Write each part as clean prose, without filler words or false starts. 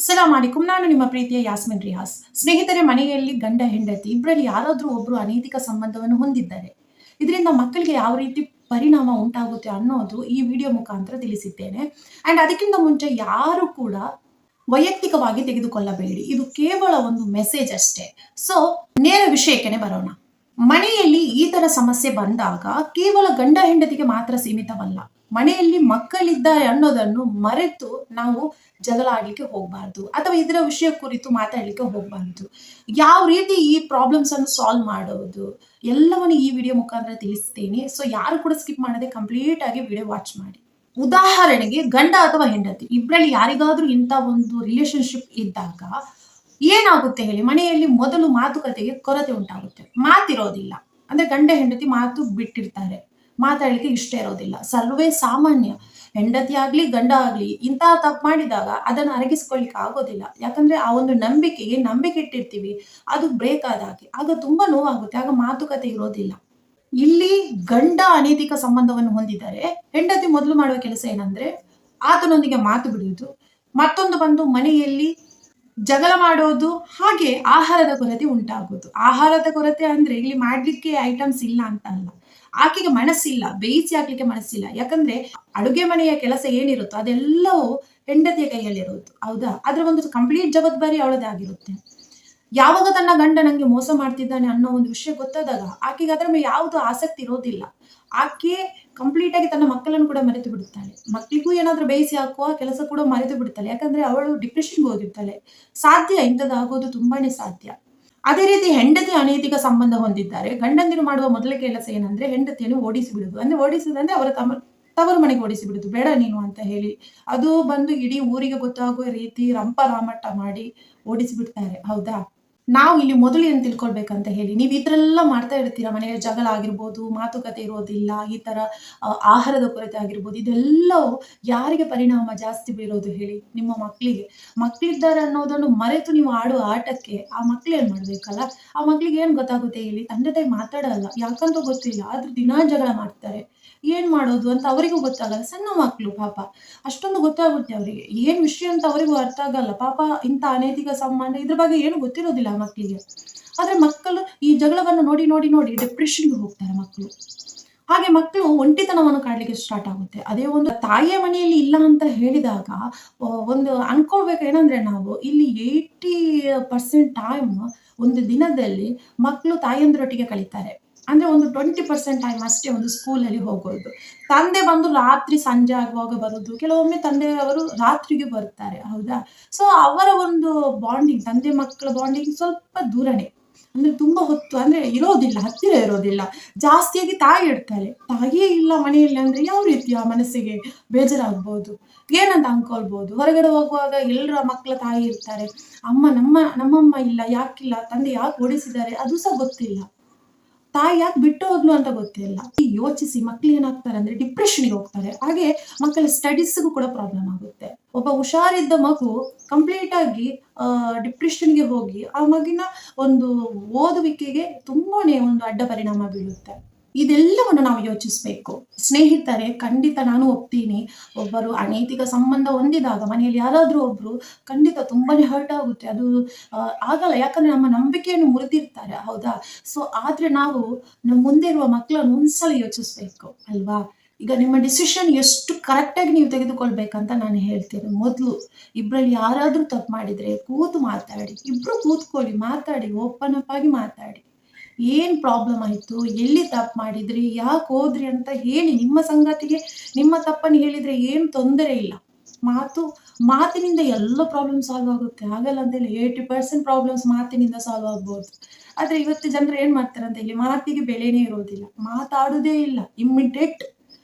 ಸಲಾಂ ಅಲೈಕುಂ. ನಾನು ನಿಮ್ಮ ಪ್ರೀತಿಯ ಯಾಸ್ಮಿನ್ ರಿಯಾಸ್. ಸ್ನೇಹಿತರೆ, ಮನೆಯಲ್ಲಿ ಗಂಡ ಹೆಂಡತಿ ಇಬ್ಬರಲ್ಲಿ ಯಾರಾದ್ರೂ ಒಬ್ರು ಅನೈತಿಕ ಸಂಬಂಧವನ್ನು ಹೊಂದಿದ್ದಾರೆ. ಇದರಿಂದ ಮಕ್ಕಳಿಗೆ ಯಾವ ರೀತಿ ಪರಿಣಾಮ ಉಂಟಾಗುತ್ತೆ ಅನ್ನೋದು ಈ ವಿಡಿಯೋ ಮುಖಾಂತರ ತಿಳಿಸಿದ್ದೇನೆ. ಅಂಡ್ ಅದಕ್ಕಿಂತ ಮುಂಚೆ ಯಾರು ಕೂಡ ವೈಯಕ್ತಿಕವಾಗಿ ತೆಗೆದುಕೊಳ್ಳಬೇಡಿ. ಇದು ಕೇವಲ ಒಂದು ಮೆಸೇಜ್ ಅಷ್ಟೇ. ಸೊ ನೇರ ವಿಷಯಕ್ಕೆ ಬರೋಣ. ಮನೆಯಲ್ಲಿ ಈ ತರ ಸಮಸ್ಯೆ ಬಂದಾಗ ಕೇವಲ ಗಂಡ ಹೆಂಡತಿಗೆ ಮಾತ್ರ ಸೀಮಿತವಲ್ಲ. ಮನೆಯಲ್ಲಿ ಮಕ್ಕಳಿದ್ದಾರೆ ಅನ್ನೋದನ್ನು ಮರೆತು ನಾವು ಜಗಳ ಆಡ್ಲಿಕ್ಕೆ ಹೋಗಬಾರ್ದು, ಅಥವಾ ಇದರ ವಿಷಯ ಕುರಿತು ಮಾತಾಡ್ಲಿಕ್ಕೆ ಹೋಗಬಾರ್ದು. ಯಾವ ರೀತಿ ಈ ಪ್ರಾಬ್ಲಮ್ಸ್ ಅನ್ನು ಸಾಲ್ವ್ ಮಾಡೋದು ಎಲ್ಲವನ್ನು ಈ ವಿಡಿಯೋ ಮುಖಾಂತರ ತಿಳಿಸ್ತೇನೆ. ಸೊ ಯಾರು ಕೂಡ ಸ್ಕಿಪ್ ಮಾಡದೆ ಕಂಪ್ಲೀಟ್ ಆಗಿ ವಿಡಿಯೋ ವಾಚ್ ಮಾಡಿ. ಉದಾಹರಣೆಗೆ, ಗಂಡ ಅಥವಾ ಹೆಂಡತಿ ಇಬ್ಬರಲ್ಲಿ ಯಾರಿಗಾದ್ರೂ ಇಂಥ ಒಂದು ರಿಲೇಶನ್ಶಿಪ್ ಇದ್ದಾಗ ಏನಾಗುತ್ತೆ ಹೇಳಿ? ಮನೆಯಲ್ಲಿ ಮೊದಲು ಮಾತುಕತೆಗೆ ಕೊರತೆ ಉಂಟಾಗುತ್ತೆ. ಮಾತಿರೋದಿಲ್ಲ. ಅಂದ್ರೆ ಗಂಡ ಹೆಂಡತಿ ಮಾತು ಬಿಟ್ಟಿರ್ತಾರೆ, ಮಾತಾಡ್ಲಿಕ್ಕೆ ಇಷ್ಟ ಇರೋದಿಲ್ಲ. ಸರ್ವೇ ಸಾಮಾನ್ಯ. ಹೆಂಡತಿ ಆಗ್ಲಿ ಗಂಡ ಆಗ್ಲಿ ಇಂತಹ ತಪ್ಪು ಮಾಡಿದಾಗ ಅದನ್ನು ಅರಗಿಸ್ಕೊಳ್ಲಿಕ್ಕೆ ಆಗೋದಿಲ್ಲ. ಯಾಕಂದ್ರೆ ಆ ಒಂದು ನಂಬಿಕೆ ಇಟ್ಟಿರ್ತೀವಿ, ಅದು ಬ್ರೇಕ್ ಆದಾಗೆ ಆಗ ತುಂಬಾ ನೋವಾಗುತ್ತೆ. ಆಗ ಮಾತುಕತೆ ಇರೋದಿಲ್ಲ. ಇಲ್ಲಿ ಗಂಡ ಅನೈತಿಕ ಸಂಬಂಧವನ್ನು ಹೊಂದಿದ್ದಾರೆ. ಹೆಂಡತಿ ಮೊದಲು ಮಾಡುವ ಕೆಲಸ ಏನಂದ್ರೆ ಆತನೊಂದಿಗೆ ಮಾತು ಬಿಡುವುದು, ಮತ್ತೊಂದು ಬಂದು ಮನೆಯಲ್ಲಿ ಜಗಳ ಮಾಡೋದು, ಹಾಗೆ ಆಹಾರದ ಕೊರತೆ ಉಂಟಾಗೋದು. ಆಹಾರದ ಕೊರತೆ ಅಂದ್ರೆ ಇಲ್ಲಿ ಮಾಡ್ಲಿಕ್ಕೆ ಐಟಮ್ಸ್ ಇಲ್ಲ ಅಂತ ಅಲ್ಲ, ಆಕೆಗೆ ಮನಸ್ಸಿಲ್ಲ, ಬೇಯಿಸಿ ಹಾಕ್ಲಿಕ್ಕೆ ಮನಸ್ಸಿಲ್ಲ. ಯಾಕಂದ್ರೆ ಅಡುಗೆ ಮನೆಯ ಕೆಲಸ ಏನಿರುತ್ತೋ ಅದೆಲ್ಲವೂ ಹೆಂಡತಿಯ ಕೈಯಲ್ಲಿರೋದು, ಹೌದಾ? ಅದ್ರ ಒಂದು ಕಂಪ್ಲೀಟ್ ಜವಾಬ್ದಾರಿ ಅವಳದೇ ಆಗಿರುತ್ತೆ. ಯಾವಾಗ ತನ್ನ ಗಂಡ ನಂಗೆ ಮೋಸ ಮಾಡ್ತಿದ್ದಾನೆ ಅನ್ನೋ ಒಂದು ವಿಷಯ ಗೊತ್ತಾದಾಗ ಆಕೆಗೆ ಅದರ ಮೇಲೆ ಯಾವುದು ಆಸಕ್ತಿ ಇರೋದಿಲ್ಲ. ಆಕೆ ಕಂಪ್ಲೀಟ್ ಆಗಿ ತನ್ನ ಮಕ್ಕಳನ್ನು ಕೂಡ ಮರೆತು ಬಿಡುತ್ತಾಳೆ. ಮಕ್ಕಳಿಗೂ ಏನಾದ್ರೂ ಬೇಯಿಸಿ ಹಾಕುವ ಕೆಲಸ ಕೂಡ ಮರೆತು ಬಿಡುತ್ತಾಳೆ. ಯಾಕಂದ್ರೆ ಅವಳು ಡಿಪ್ರೆಷನ್ಗೆ ಹೋಗಿರ್ತಾಳೆ. ಸಾಧ್ಯ, ಇಂಥದ್ದಾಗೋದು ತುಂಬಾನೇ ಸಾಧ್ಯ. ಅದೇ ರೀತಿ ಹೆಂಡತಿ ಅನೈತಿಕ ಸಂಬಂಧ ಹೊಂದಿದ್ದಾರೆ. ಗಂಡಂದಿರು ಮಾಡುವ ಮೊದಲ ಕೆಲಸ ಏನಂದ್ರೆ ಹೆಂಡತಿಯನ್ನು ಓಡಿಸಿ ಬಿಡುದು. ಅಂದ್ರೆ ಓಡಿಸುದಂದ್ರೆ ಅವರ ತವರು ಮನೆಗೆ ಓಡಿಸಿ ಬಿಡುದು, ಬೇಡ ನೀನು ಅಂತ ಹೇಳಿ. ಅದು ಬಂದು ಇಡೀ ಊರಿಗೆ ಗೊತ್ತಾಗುವ ರೀತಿ ರಂಪ ರಾಮಟ್ಟ ಮಾಡಿ ಓಡಿಸಿ ಬಿಡ್ತಾರೆ, ಹೌದಾ? ನಾವು ಇಲ್ಲಿ ಮೊದಲು ಏನ್ ತಿಳ್ಕೊಳ್ಬೇಕಂತ ಹೇಳಿ, ನೀವು ಇದ್ರೆಲ್ಲ ಮಾಡ್ತಾ ಇರ್ತೀರಾ. ಮನೆಯ ಜಗಳ ಆಗಿರ್ಬೋದು, ಮಾತುಕತೆ ಇರೋದಿಲ್ಲ, ಈ ತರ ಆಹಾರದ ಕೊರತೆ ಆಗಿರ್ಬೋದು, ಇದೆಲ್ಲವೂ ಯಾರಿಗೆ ಪರಿಣಾಮ ಜಾಸ್ತಿ ಬೀರೋದು ಹೇಳಿ? ನಿಮ್ಮ ಮಕ್ಕಳಿಗೆ. ಮಕ್ಕಳಿದ್ದಾರೆ ಅನ್ನೋದನ್ನು ಮರೆತು ನೀವು ಆಡುವ ಆಟಕ್ಕೆ ಆ ಮಕ್ಳು ಏನ್ ಮಾಡ್ಬೇಕಲ್ಲ? ಆ ಮಕ್ಳಿಗೆ ಏನ್ ಗೊತ್ತಾಗುತ್ತೆ ಹೇಳಿ? ತಂದೆ ತಾಯಿ ಮಾತಾಡಲ್ಲ, ಯಾಕಂತ ಗೊತ್ತಿಲ್ಲ, ಆದ್ರೂ ದಿನಾ ಜಗಳ ಮಾಡ್ತಾರೆ. ಏನ್ ಮಾಡೋದು ಅಂತ ಅವರಿಗೂ ಗೊತ್ತಾಗಲ್ಲ. ಸಣ್ಣ ಮಕ್ಕಳು ಪಾಪ, ಅಷ್ಟೊಂದು ಗೊತ್ತಾಗುತ್ತೆ ಅವರಿಗೆ. ಏನ್ ವಿಷಯ ಅಂತ ಅವರಿಗೂ ಅರ್ಥ ಆಗಲ್ಲ ಪಾಪ. ಇಂಥ ಅನೈತಿಕ ಸಂಬಂಧ ಇದ್ರ ಬಗ್ಗೆ ಏನು ಗೊತ್ತಿರೋದಿಲ್ಲ ಆ ಮಕ್ಕಳಿಗೆ. ಆದ್ರೆ ಮಕ್ಕಳು ಈ ಜಗಳವನ್ನು ನೋಡಿ ನೋಡಿ ನೋಡಿ ಡಿಪ್ರೆಷನ್ಗೆ ಹೋಗ್ತಾರೆ ಮಕ್ಕಳು. ಹಾಗೆ ಮಕ್ಕಳು ಒಂಟಿತನವನ್ನು ಕಾಡ್ಲಿಕ್ಕೆ ಸ್ಟಾರ್ಟ್ ಆಗುತ್ತೆ. ಅದೇ ಒಂದು ತಾಯಿಯ ಮನೆಯಲ್ಲಿ ಇಲ್ಲ ಅಂತ ಹೇಳಿದಾಗ ಒಂದು ಅನ್ಕೊಳ್ಬೇಕು ಏನಂದ್ರೆ, ನಾವು ಇಲ್ಲಿ 80% ಟೈಮ್ ಒಂದು ದಿನದಲ್ಲಿ ಮಕ್ಕಳು ತಾಯಿಯಂದ್ರೊಟ್ಟಿಗೆ ಕಳೀತಾರೆ. ಅಂದ್ರೆ ಒಂದು 20% ಟೈಮ್ ಅಷ್ಟೇ ಒಂದು ಸ್ಕೂಲಲ್ಲಿ ಹೋಗೋದು. ತಂದೆ ಬಂದು ರಾತ್ರಿ ಸಂಜೆ ಆಗುವಾಗ ಬರೋದು, ಕೆಲವೊಮ್ಮೆ ತಂದೆಯವರು ರಾತ್ರಿಗೆ ಬರ್ತಾರೆ, ಹೌದಾ? ಸೊ ಅವರ ಒಂದು ಬಾಂಡಿಂಗ್, ತಂದೆ ಮಕ್ಕಳ ಬಾಂಡಿಂಗ್ ಸ್ವಲ್ಪ ದೂರನೇ. ಅಂದ್ರೆ ತುಂಬಾ ಹೊತ್ತು ಅಂದ್ರೆ ಇರೋದಿಲ್ಲ, ಹತ್ತಿರ ಇರೋದಿಲ್ಲ. ಜಾಸ್ತಿಯಾಗಿ ತಾಯಿ ಇರ್ತಾರೆ. ತಾಯಿಯೇ ಇಲ್ಲ ಮನೆಯಲ್ಲಿ ಅಂದ್ರೆ ಯಾವ ರೀತಿಯ ಮನಸ್ಸಿಗೆ ಬೇಜಾರಾಗ್ಬೋದು, ಏನಂತ ಅನ್ಕೊಳ್ಬೋದು. ಹೊರಗಡೆ ಹೋಗುವಾಗ ಎಲ್ಲರ ಮಕ್ಕಳ ತಾಯಿ ಇರ್ತಾರೆ. ನಮ್ಮಮ್ಮ ಇಲ್ಲ, ಯಾಕಿಲ್ಲ, ತಂದೆ ಯಾಕೆ ಓಡಿಸಿದ್ದಾರೆ ಅದು ಸಹ ಗೊತ್ತಿಲ್ಲ, ತಾಯಿ ಯಾಕೆ ಬಿಟ್ಟು ಹೋಗ್ಲು ಅಂತ ಗೊತ್ತಿಲ್ಲ. ಯೋಚಿಸಿ, ಮಕ್ಳು ಏನಾಗ್ತಾರೆ ಅಂದ್ರೆ ಡಿಪ್ರೆಷನ್ಗೆ ಹೋಗ್ತಾರೆ. ಹಾಗೆ ಮಕ್ಕಳ ಸ್ಟಡೀಸ್ಗೂ ಕೂಡ ಪ್ರಾಬ್ಲಮ್ ಆಗುತ್ತೆ. ಒಬ್ಬ ಹುಷಾರಿದ್ದ ಮಗು ಕಂಪ್ಲೀಟ್ ಆಗಿ ಡಿಪ್ರೆಷನ್ಗೆ ಹೋಗಿ ಆ ಮಗಿನ ಒಂದು ಓದುವಿಕೆಗೆ ತುಂಬಾನೇ ಒಂದು ಅಡ್ಡ ಪರಿಣಾಮ ಬೀಳುತ್ತೆ. ಇದೆಲ್ಲವನ್ನು ನಾವು ಯೋಚಿಸ್ಬೇಕು. ಸ್ನೇಹಿತರೆ, ಖಂಡಿತ ನಾನು ಒಪ್ತೀನಿ, ಒಬ್ಬರು ಅನೈತಿಕ ಸಂಬಂಧ ಹೊಂದಿದಾಗ ಮನೆಯಲ್ಲಿ ಯಾರಾದ್ರೂ ಒಬ್ರು ಖಂಡಿತ ತುಂಬಾನೇ ಹರ್ಟ್ ಆಗುತ್ತೆ. ಅದು ಆಗಲ್ಲ, ಯಾಕಂದ್ರೆ ನಮ್ಮ ನಂಬಿಕೆಯನ್ನು ಮುರಿದಿರ್ತಾರೆ, ಹೌದಾ? ಸೊ ಆದ್ರೆ ನಾವು ನಮ್ಮ ಮುಂದೆ ಇರುವ ಮಕ್ಕಳನ್ನು ಒಂದ್ಸಲ ಯೋಚಿಸ್ಬೇಕು ಅಲ್ವಾ? ಈಗ ನಿಮ್ಮ ಡಿಸಿಷನ್ ಎಷ್ಟು ಕರೆಕ್ಟಾಗಿ ನೀವು ತೆಗೆದುಕೊಳ್ಬೇಕಂತ ನಾನು ಹೇಳ್ತೇನೆ. ಮೊದಲು ಇಬ್ಬರಲ್ಲಿ ಯಾರಾದ್ರೂ ತಪ್ಪು ಮಾಡಿದ್ರೆ ಕೂತು ಮಾತಾಡಿ, ಇಬ್ರು ಕೂತ್ಕೊಳ್ಳಿ, ಮಾತಾಡಿ, ಓಪನ್ ಅಪ್ ಆಗಿ ಮಾತಾಡಿ. ಏನ್ ಪ್ರಾಬ್ಲಮ್ ಆಯ್ತು, ಎಲ್ಲಿ ತಪ್ಪು ಮಾಡಿದ್ರಿ, ಯಾಕೆ ಹೋದ್ರಿ ಅಂತ ಹೇಳಿ. ನಿಮ್ಮ ಸಂಗಾತಿಗೆ ನಿಮ್ಮ ತಪ್ಪನ್ನು ಹೇಳಿದ್ರೆ ಏನು ತೊಂದರೆ ಇಲ್ಲ. ಮಾತಿನಿಂದ ಎಲ್ಲ ಪ್ರಾಬ್ಲಮ್ ಸಾಲ್ವ್ ಆಗುತ್ತೆ. ಆಗಲ್ಲ ಅಂತ ಹೇಳಿ 80% ಪ್ರಾಬ್ಲಮ್ಸ್ ಮಾತಿನಿಂದ ಸಾಲ್ವ್ ಆಗ್ಬೋದು. ಆದ್ರೆ ಇವತ್ತು ಜನರು ಏನ್ ಮಾಡ್ತಾರೆ ಅಂತ ಹೇಳಿ, ಮಾತಿಗೆ ಬೆಲೆನೇ ಇರೋದಿಲ್ಲ, ಮಾತಾಡುದೇ ಇಲ್ಲ. ಇಮ್ಮಿಡಿಯೇಟ್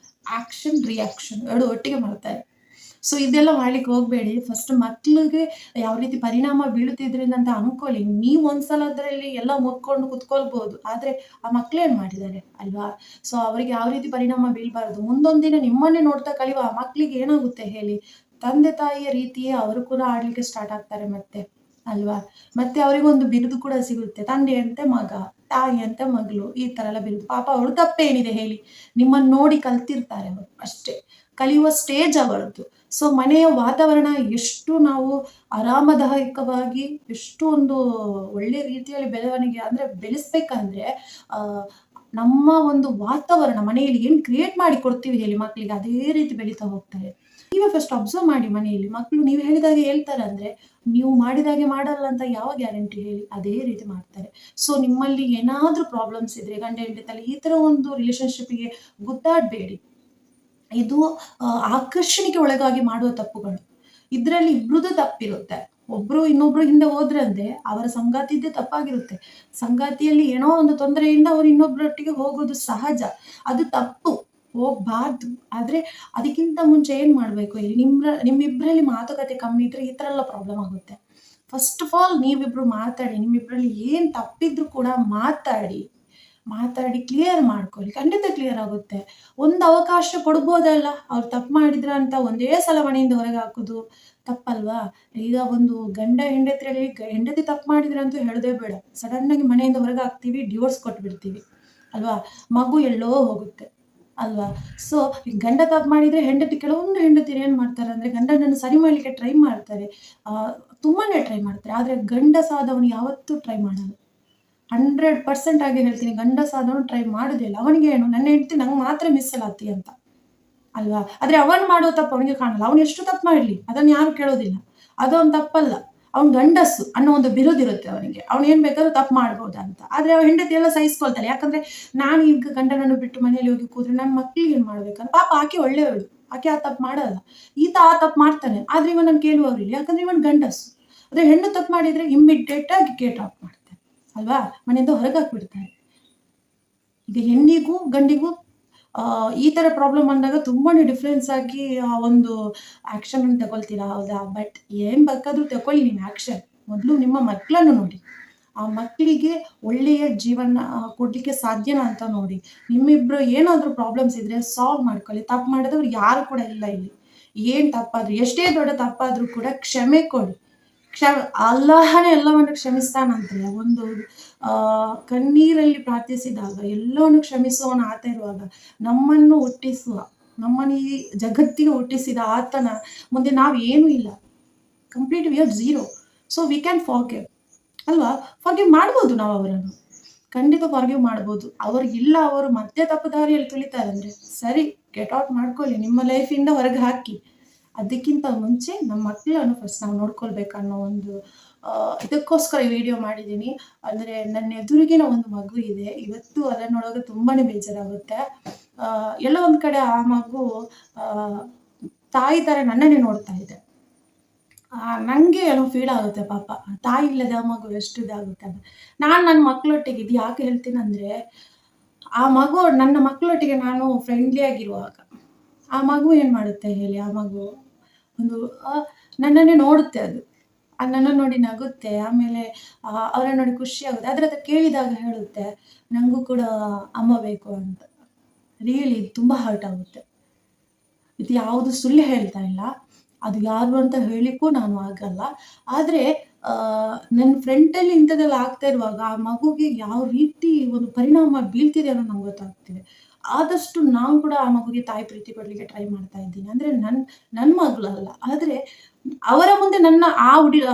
ಆಕ್ಷನ್ ರಿಯಾಕ್ಷನ್ ಎರಡು ಒಟ್ಟಿಗೆ ಮಾಡ್ತಾರೆ. ಸೊ ಇದೆಲ್ಲ ಮಾಡ್ಲಿಕ್ಕೆ ಹೋಗ್ಬೇಡಿ. ಫಸ್ಟ್ ಮಕ್ಳಿಗೆ ಯಾವ ರೀತಿ ಪರಿಣಾಮ ಬೀಳುತ್ತಿದ್ರಿಂದ ಅಂತ ಅನ್ಕೊಳ್ಳಿ. ನೀವು ಒಂದ್ಸಲ ಅದರಲ್ಲಿ ಎಲ್ಲ ಮುಗ್ಕೊಂಡು ಕುತ್ಕೊಳ್ಬಹುದು, ಆದ್ರೆ ಆ ಮಕ್ಳೇನ್ ಮಾಡಿದ್ದಾರೆ ಅಲ್ವಾ? ಸೊ ಅವ್ರಿಗೆ ಯಾವ ರೀತಿ ಪರಿಣಾಮ ಬೀಳ್ಬಾರ್ದು. ಮುಂದೊಂದಿನ ನಿಮ್ಮನ್ನೇ ನೋಡ್ತಾ ಕಲಿಯುವ ಆ ಮಕ್ಳಿಗೆ ಏನಾಗುತ್ತೆ ಹೇಳಿ? ತಂದೆ ತಾಯಿಯ ರೀತಿಯೇ ಅವರು ಕೂಡ ಆಡ್ಲಿಕ್ಕೆ ಸ್ಟಾರ್ಟ್ ಆಗ್ತಾರೆ ಮತ್ತೆ, ಅಲ್ವಾ? ಮತ್ತೆ ಅವರಿಗೊಂದು ಬಿರುದು ಕೂಡ ಸಿಗುತ್ತೆ. ತಂದೆ ಅಂತೆ ಮಗ, ತಾಯಿ ಅಂತ ಮಗಳು, ಈ ತರ ಎಲ್ಲ ಬಿರುದು. ಪಾಪ ಅವಳು ತಪ್ಪೇನಿದೆ ಹೇಳಿ? ನಿಮ್ಮನ್ನು ನೋಡಿ ಕಲ್ತಿರ್ತಾರೆ ಅವರು ಅಷ್ಟೇ. ಕಲಿಯುವ ಸ್ಟೇಜ್ ಅವರದ್ದು. ಸೊ ಮನೆಯ ವಾತಾವರಣ ಎಷ್ಟು ನಾವು ಆರಾಮದಾಯಕವಾಗಿ ಎಷ್ಟು ಒಂದು ಒಳ್ಳೆ ರೀತಿಯಲ್ಲಿ ಬೆಳವಣಿಗೆ ಅಂದರೆ ಬೆಳೆಸ್ಬೇಕಂದ್ರೆ ಆ, ನಮ್ಮ ಒಂದು ವಾತಾವರಣ ಮನೆಯಲ್ಲಿ ಏನು ಕ್ರಿಯೇಟ್ ಮಾಡಿ ಕೊಡ್ತೀವಿ ಹೇಳಿ ಮಕ್ಕಳಿಗೆ, ಅದೇ ರೀತಿ ಬೆಳೀತಾ ಹೋಗ್ತಾರೆ. ನೀವೇ ಫಸ್ಟ್ ಅಬ್ಸರ್ವ್ ಮಾಡಿ ಮನೆಯಲ್ಲಿ ಮಕ್ಕಳು ನೀವು ಹೇಳಿದಾಗೆ ಹೇಳ್ತಾರೆ ಅಂದ್ರೆ ನೀವು ಮಾಡಿದಾಗೆ ಮಾಡಲ್ಲ ಅಂತ ಯಾವ ಗ್ಯಾರಂಟಿ ಹೇಳಿ, ಅದೇ ರೀತಿ ಮಾಡ್ತಾರೆ. ಸೊ ನಿಮ್ಮಲ್ಲಿ ಏನಾದ್ರೂ ಪ್ರಾಬ್ಲಮ್ಸ್ ಇದ್ರೆ ಗಂಡ ಹೆಂಡತಿಯಲ್ಲಿ ಈ ತರ ಒಂದು ರಿಲೇಶನ್ಶಿಪ್ಗೆ ಗುದ್ದಾಡಬೇಡಿ. ಇದು ಆಕರ್ಷಣೆಗೆ ಒಳಗಾಗಿ ಮಾಡುವ ತಪ್ಪುಗಳು. ಇದ್ರಲ್ಲಿ ಇಬ್ರದ್ದು ತಪ್ಪಿರುತ್ತೆ. ಒಬ್ರು ಇನ್ನೊಬ್ರು ಹಿಂದೆ ಹೋದ್ರಂದ್ರೆ ಅವರ ಸಂಗಾತಿದ್ದೇ ತಪ್ಪಾಗಿರುತ್ತೆ. ಸಂಗಾತಿಯಲ್ಲಿ ಏನೋ ಒಂದು ತೊಂದರೆಯಿಂದ ಅವ್ರು ಇನ್ನೊಬ್ರೊಟ್ಟಿಗೆ ಹೋಗೋದು ಸಹಜ, ಅದು ತಪ್ಪು, ಹೋಗ್ಬಾರ್ದು. ಆದ್ರೆ ಅದಕ್ಕಿಂತ ಮುಂಚೆ ಏನ್ ಮಾಡ್ಬೇಕು ಇಲ್ಲಿ, ನಿಮ್ಮಿಬ್ರಲ್ಲಿ ಮಾತುಕತೆ ಕಮ್ಮಿ ಇದ್ರೆ ಈ ತರ ಎಲ್ಲ ಪ್ರಾಬ್ಲಮ್ ಆಗುತ್ತೆ. ಫಸ್ಟ್ ಆಫ್ ಆಲ್ ನೀವಿಬ್ರು ಮಾತಾಡಿ, ನಿಮ್ಮಿಬ್ರಲ್ಲಿ ಏನ್ ತಪ್ಪಿದ್ರು ಕೂಡ ಮಾತಾಡಿ ಕ್ಲಿಯರ್ ಮಾಡ್ಕೊಳ್ಳಿ, ಖಂಡಿತ ಕ್ಲಿಯರ್ ಆಗುತ್ತೆ. ಒಂದು ಅವಕಾಶ ಕೊಡ್ಬೋದಲ್ಲ, ಅವ್ರು ತಪ್ಪು ಮಾಡಿದ್ರ ಅಂತ ಒಂದೇ ಸಲ ಮನೆಯಿಂದ ಹೊರಗೆ ಹಾಕೋದು ತಪ್ಪಲ್ವಾ? ಈಗ ಒಂದು ಗಂಡ ಹೆಂಡತಿಯಲ್ಲಿ ಹೆಂಡತಿ ತಪ್ಪು ಮಾಡಿದ್ರಂತೂ ಹೇಳೋದೇ ಬೇಡ, ಸಡನ್ ಆಗಿ ಮನೆಯಿಂದ ಹೊರಗೆ ಹಾಕ್ತೀವಿ, ಡಿವೋರ್ಸ್ ಕೊಟ್ಬಿಡ್ತೀವಿ ಅಲ್ವಾ? ಮಗು ಎಲ್ಲೋ ಹೋಗುತ್ತೆ ಅಲ್ವಾ? ಸೊ ಗಂಡ ತಪ್ಪು ಮಾಡಿದ್ರೆ ಕೆಲವೊಂದು ಹೆಂಡತಿರು ಏನ್ ಮಾಡ್ತಾರೆ ಅಂದ್ರೆ ಗಂಡನನ್ನು ಸರಿ ಮಾಡ್ಲಿಕ್ಕೆ ಟ್ರೈ ಮಾಡ್ತಾರೆ, ತುಂಬಾನೇ ಟ್ರೈ ಮಾಡ್ತಾರೆ. ಆದ್ರೆ ಗಂಡಸಾದವನು ಯಾವತ್ತೂ ಟ್ರೈ ಮಾಡಲ್ಲ. 100% ಆಗಿ ಹೇಳ್ತೀನಿ, ಗಂಡಸಾದವನು ಟ್ರೈ ಮಾಡುದಿಲ್ಲ. ಅವನಿಗೆ ಏನು, ನನ್ನ ಹೆಂಡತಿ ನಂಗೆ ಮಾತ್ರ ಮೀಸಲಾತಿ ಅಂತ ಅಲ್ವಾ? ಆದ್ರೆ ಅವನ್ ಮಾಡೋ ತಪ್ಪು ಅವನಿಗೆ ಕಾಣಲ್ಲ. ಅವನು ಎಷ್ಟು ತಪ್ಪು ಮಾಡ್ಲಿ ಅದನ್ನ ಯಾರು ಕೇಳೋದಿಲ್ಲ, ಅದೊಂದು ತಪ್ಪಲ್ಲ. ಅವ್ನ್ ಗಂಡಸು ಅನ್ನೋ ಒಂದು ಬಿರುದಿರುತ್ತೆ ಅವನಿಗೆ, ಅವ್ನು ಏನ್ ಬೇಕಾದ್ರೂ ತಪ್ಪು ಮಾಡ್ಬೋದ ಅಂತ. ಆದ್ರೆ ಅವ್ನ ಹೆಂಡತಿ ಎಲ್ಲ ಸಹಿಸ್ಕೊಳ್ತಾಳೆ, ಯಾಕಂದ್ರೆ ನಾನು ಈಗ ಗಂಡನನ್ನು ಬಿಟ್ಟು ಮನೇಲಿ ಹೋಗಿ ಕೂತ್ರೆ ನನ್ನ ಮಕ್ಳಿಗೆ ಏನ್ ಮಾಡ್ಬೇಕಂತ. ಪಾಪ ಆಕೆ ಒಳ್ಳೆಯವಳು, ಆಕೆ ಆ ತಪ್ಪು ಮಾಡಲ್ಲ, ಈತ ಆ ತಪ್ಪು ಮಾಡ್ತಾನೆ. ಆದ್ರೆ ಇವನನ್ನು ಕೇಳುವವರಿಲ್ಲ, ಯಾಕಂದ್ರೆ ಇವನ್ ಗಂಡಸು. ಅದೇ ಹೆಣ್ಣು ತಪ್ಪು ಮಾಡಿದ್ರೆ ಇಮ್ಮಿಡಿಯೇಟ್ ಆಗಿ ಗೇಟ್ ಆಫ್ ಮಾಡ್ತಾರೆ ಅಲ್ವಾ, ಮನೆಯಿಂದ ಹೊರಗೆ ಹಾಕ್ಬಿಡ್ತಾರೆ. ಈಗ ಹೆಣ್ಣಿಗೂ ಗಂಡಿಗೂ ಈ ತರ ಪ್ರಾಬ್ಲಮ್ ಬಂದಾಗ ತುಂಬಾನೇ ಡಿಫ್ರೆನ್ಸ್ ಆಗಿ ಒಂದು ಆಕ್ಷನ್ ಅನ್ನು ತಗೊಳ್ತೀರಾ, ಹೌದಾ? ಬಟ್ ಏನ್ ಬೇಕಾದ್ರೂ ತಗೊಳ್ಳಿ ನೀವು ಆಕ್ಷನ್, ಮೊದಲು ನಿಮ್ಮ ಮಕ್ಕಳನ್ನು ನೋಡಿ, ಆ ಮಕ್ಕಳಿಗೆ ಒಳ್ಳೆಯ ಜೀವನ ಕೊಡ್ಲಿಕ್ಕೆ ಸಾಧ್ಯನಾ ಅಂತ ನೋಡಿ. ನಿಮ್ಮಿಬ್ರು ಏನಾದ್ರೂ ಪ್ರಾಬ್ಲಮ್ಸ್ ಇದ್ರೆ ಸಾಲ್ವ್ ಮಾಡ್ಕೊಳ್ಳಿ. ತಪ್ಪು ಮಾಡಿದವ್ರು ಯಾರು ಕೂಡ ಇಲ್ಲ ಇಲ್ಲಿ. ಏನ್ ತಪ್ಪಾದ್ರು, ಎಷ್ಟೇ ದೊಡ್ಡ ತಪ್ಪಾದ್ರೂ ಕೂಡ ಕ್ಷಮೆ ಕೊಡಿ. ಅಲ್ಲಾಹನೇ ಎಲ್ಲವನ್ನು ಕ್ಷಮಿಸ್ತಾನಂತೆ. ಒಂದು ಕಣ್ಣೀರಲ್ಲಿ ಪ್ರಾರ್ಥಿಸಿದಾಗ ಎಲ್ಲವನ್ನು ಕ್ಷಮಿಸುವವನ ಆತ ಇರುವಾಗ, ನಮ್ಮನ್ನು ಹುಟ್ಟಿಸುವ, ನಮ್ಮನ್ನು ಈ ಜಗತ್ತಿಗೆ ಹುಟ್ಟಿಸಿದ ಆತನ ಮುಂದೆ ನಾವು ಏನೂ ಇಲ್ಲ, complete we are zero. So we can forgive ಅಲ್ವಾ? ಫಾರ್ಗಿವ್ ಮಾಡ್ಬೋದು ನಾವು ಅವರನ್ನು, ಖಂಡಿತ ಫಾರ್ಗಿವ್ ಮಾಡ್ಬೋದು. ಅವ್ರಿಗಿಲ್ಲ, ಅವರು ಮತ್ತೆ ತಪ್ಪು ದಾರಿಯಲ್ಲಿ ತುಳಿತಾರೆ ಅಂದ್ರೆ ಸರಿ, ಗೆಟ್ ಔಟ್ ಮಾಡ್ಕೊಳ್ಳಿ, ನಿಮ್ಮ ಲೈಫಿಂದ ಹೊರಗೆ ಹಾಕಿ. ಅದಕ್ಕಿಂತ ಮುಂಚೆ ನಮ್ಮ ಮಕ್ಕಳನ್ನು ಫಸ್ಟ್ ನಾವು ನೋಡ್ಕೊಳ್ಬೇಕನ್ನೋ ಒಂದು ಇದಕ್ಕೋಸ್ಕರ ಈ ವಿಡಿಯೋ ಮಾಡಿದ್ದೀನಿ. ಅಂದರೆ ನನ್ನ ಎದುರಿಗಿನ ಒಂದು ಮಗು ಇದೆ, ಇವತ್ತು ಅದನ್ನ ನೋಡೋದು ತುಂಬಾನೇ ಬೇಜಾರಾಗುತ್ತೆ. ಎಲ್ಲೋ ಒಂದ್ ಕಡೆ ಆ ಮಗು ತಾಯಿ ತರ ನನ್ನನ್ನೇ ನೋಡ್ತಾ ಇದೆ. ನಂಗೆ ಏನೋ ಫೀಲ್ ಆಗುತ್ತೆ, ಪಾಪ ತಾಯಿ ಇಲ್ಲದೆ ಆ ಮಗು ಎಷ್ಟು ಇದಾಗುತ್ತೆ ಅಂತ. ನಾನು ನನ್ನ ಮಕ್ಕಳೊಟ್ಟಿಗೆ ಇದು ಯಾಕೆ ಹೇಳ್ತೀನಿ ಅಂದ್ರೆ, ಆ ಮಗು ನನ್ನ ಮಕ್ಕಳೊಟ್ಟಿಗೆ ನಾನು ಫ್ರೆಂಡ್ಲಿ ಆಗಿರುವಾಗ ಆ ಮಗು ಏನ್ ಮಾಡುತ್ತೆ ಹೇಳಿ, ಆ ಮಗು ಒಂದು ನನ್ನನ್ನೇ ನೋಡುತ್ತೆ, ಅದು ನನ್ನನ್ನು ನೋಡಿ ನಗುತ್ತೆ, ಆಮೇಲೆ ಅವರನ್ನು ನೋಡಿ ಖುಷಿ ಆಗುತ್ತೆ. ಅದ್ರ ಹತ್ರ ಕೇಳಿದಾಗ ಹೇಳುತ್ತೆ ನಂಗೂ ಕೂಡ ಅಮ್ಮ ಬೇಕು ಅಂತ. ರಿಯಲಿ ತುಂಬಾ ಹರ್ಟ್ ಆಗುತ್ತೆ. ಇದು ಯಾವುದು ಸುಳ್ಳು ಹೇಳ್ತಾ ಇಲ್ಲ, ಅದು ಯಾರು ಅಂತ ಹೇಳಿಕ್ಕೂ ನಾನು ಆಗಲ್ಲ. ಆದ್ರೆ ನನ್ನ ಫ್ರೆಂಡಲ್ಲಿ ಇಂಥದ್ದೆಲ್ಲ ಆಗ್ತಾ ಇರುವಾಗ ಆ ಮಗುಗೆ ಯಾವ ರೀತಿ ಒಂದು ಪರಿಣಾಮ ಬೀಳ್ತಿದೆ ಅನ್ನೋದು ನಂಗೆ ಗೊತ್ತಾಗ್ತಿದೆ. ಆದಷ್ಟು ನಾನು ಕೂಡ ಆ ಮಗುಗೆ ತಾಯಿ ಪ್ರೀತಿ ಕೊಡ್ಲಿಕ್ಕೆ ಟ್ರೈ ಮಾಡ್ತಾ ಇದ್ದೀನಿ. ಅಂದ್ರೆ ನನ್ನ ಮಗಳಲ್ಲ, ಆದ್ರೆ ಅವರ ಮುಂದೆ ನನ್ನ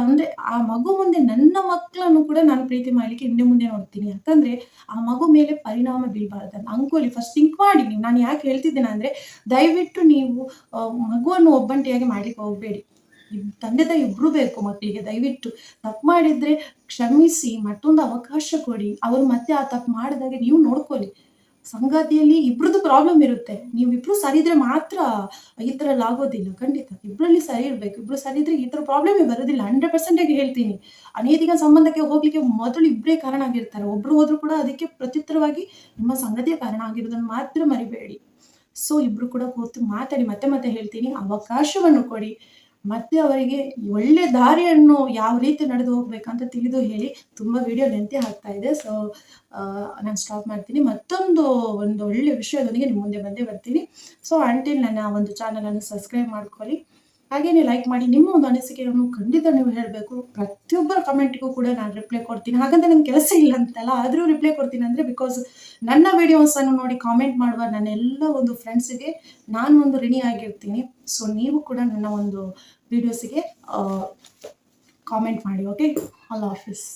ಅಂದ್ರೆ ಆ ಮಗು ಮುಂದೆ ನನ್ನ ಮಕ್ಕಳನ್ನು ಕೂಡ ನಾನು ಪ್ರೀತಿ ಮಾಡ್ಲಿಕ್ಕೆ ಹಿಂದೆ ಮುಂದೆ ನೋಡ್ತೀನಿ. ಯಾಕಂದ್ರೆ ಆ ಮಗು ಮೇಲೆ ಪರಿಣಾಮ ಬೀಳ್ಬಾರ್ದು ಅನ್ಕೊಳ್ಳಿ. ಫಸ್ಟ್ ಥಿಂಕ್ ಮಾಡಿ ನೀವು. ನಾನು ಯಾಕೆ ಹೇಳ್ತಿದ್ದೇನೆ ಅಂದ್ರೆ, ದಯವಿಟ್ಟು ನೀವು ಮಗುವನ್ನು ಒಬ್ಬಂಟಿಯಾಗಿ ಮಾಡ್ಲಿಕ್ಕೆ ಹೋಗ್ಬೇಡಿ. ತಂದೆ ತಾಯಿ ಇಬ್ರು ಬೇಕು ಮಕ್ಕಳಿಗೆ. ದಯವಿಟ್ಟು ತಪ್ಪು ಮಾಡಿದ್ರೆ ಕ್ಷಮಿಸಿ, ಮತ್ತೊಂದು ಅವಕಾಶ ಕೊಡಿ. ಅವರು ಮತ್ತೆ ಆ ತಪ್ಪು ಮಾಡಿದಾಗ ನೀವು ನೋಡ್ಕೊಳ್ಳಿ. ಸಂಗಾತಿಯಲ್ಲಿ ಇಬ್ರದ್ದು ಪ್ರಾಬ್ಲಮ್ ಇರುತ್ತೆ, ನೀವಿಬ್ರು ಸರಿ ಇದ್ರೆ ಮಾತ್ರ ಈ ತರ ಎಲ್ಲ ಆಗೋದಿಲ್ಲ. ಖಂಡಿತ ಇಬ್ರಲ್ಲಿ ಸರಿ ಇರ್ಬೇಕು, ಇಬ್ರು ಸರಿ ಇದ್ರೆ ಈ ತರ ಪ್ರಾಬ್ಲಮ್ ಬರೋದಿಲ್ಲ. 100% ಆಗಿ ಹೇಳ್ತೀನಿ. ಅನೈತಿಕ ಸಂಬಂಧಕ್ಕೆ ಹೋಗ್ಲಿಕ್ಕೆ ಮೊದಲು ಇಬ್ಬರೇ ಕಾರಣ ಆಗಿರ್ತಾರೆ. ಒಬ್ರು ಹೋದ್ರು ಕೂಡ ಅದಕ್ಕೆ ಪ್ರತ್ಯುತ್ತರವಾಗಿ ನಿಮ್ಮ ಸಂಗತಿಯ ಕಾರಣ ಆಗಿರೋದನ್ನು ಮಾತ್ರ ಮರಿಬೇಡಿ. ಸೊ ಇಬ್ರು ಕೂಡ ಕೂತು ಮಾತಾಡಿ, ಮತ್ತೆ ಹೇಳ್ತೀನಿ, ಅವಕಾಶವನ್ನು ಕೊಡಿ. ಮತ್ತೆ ಅವರಿಗೆ ಒಳ್ಳೆ ದಾರಿಯನ್ನು ಯಾವ ರೀತಿ ನಡೆದು ಹೋಗ್ಬೇಕಂತ ತಿಳಿದು ಹೇಳಿ. ತುಂಬಾ ವಿಡಿಯೋ ಲೆಂತಿ ಆಗ್ತಾ ಇದೆ, ಸೊ ನಾನು ಸ್ಟಾಪ್ ಮಾಡ್ತೀನಿ. ಮತ್ತೊಂದು ಒಂದು ಒಳ್ಳೆ ವಿಷಯದೊಂದಿಗೆ ನಿಮ್ಮ ಮುಂದೆ ಬಂದೇ ಬರ್ತೀನಿ. ಸೊ ಅಂಟಿಲ್ ನನ್ನ ಒಂದು ಚಾನಲ್ ಅನ್ನು ಸಬ್ಸ್ಕ್ರೈಬ್ ಮಾಡ್ಕೊಳ್ಳಿ. ಹಾಗೇನೆ ಲೈಕ್ ಮಾಡಿ. ನಿಮ್ಮ ಒಂದು ಅನಿಸಿಕೆಯನ್ನು ಖಂಡಿತ ನೀವು ಹೇಳಬೇಕು. ಪ್ರತಿಯೊಬ್ಬರ ಕಮೆಂಟ್ಗೂ ಕೂಡ ನಾನು ರಿಪ್ಲೈ ಕೊಡ್ತೀನಿ. ಹಾಗಂತ ನಂಗೆ ಕೆಲಸ ಇಲ್ಲ ಅಂತಲ್ಲ, ಆದರೂ ರಿಪ್ಲೈ ಕೊಡ್ತೀನಿ ಅಂದರೆ ಬಿಕಾಸ್ ನನ್ನ ವಿಡಿಯೋಸನ್ನು ನೋಡಿ ಕಾಮೆಂಟ್ ಮಾಡುವ ನನ್ನೆಲ್ಲ ಒಂದು ಫ್ರೆಂಡ್ಸಿಗೆ ನಾನು ಒಂದು ಋಣಿ ಆಗಿರ್ತೀನಿ. ಸೊ ನೀವು ಕೂಡ ನನ್ನ ಒಂದು ವಿಡಿಯೋಸಿಗೆ ಕಾಮೆಂಟ್ ಮಾಡಿ. ಓಕೆ, ಅಲ್ಲಾ ಹಾಫಿಸ್.